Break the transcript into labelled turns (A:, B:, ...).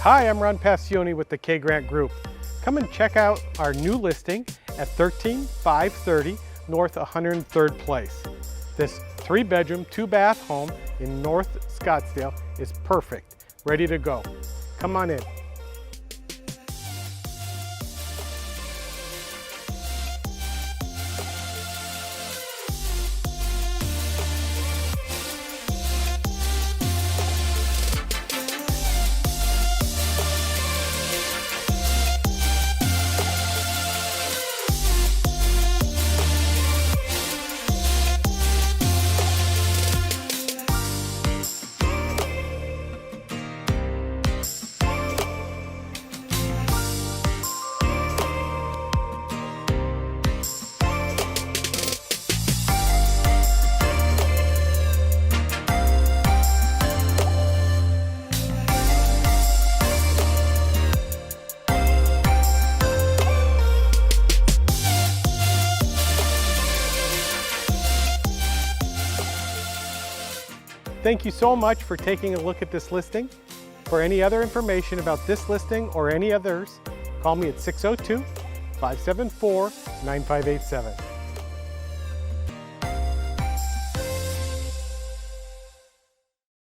A: Hi, I'm Ron Pacioni with the K Grant Group. Come and check out our new listing at 13530 North 103rd Place. This 3-bedroom, 2-bath home in North Scottsdale is perfect, ready to go. Come on in. Thank you so much for taking a look at this listing. For any other information about this listing or any others, call me at 602-574-9587.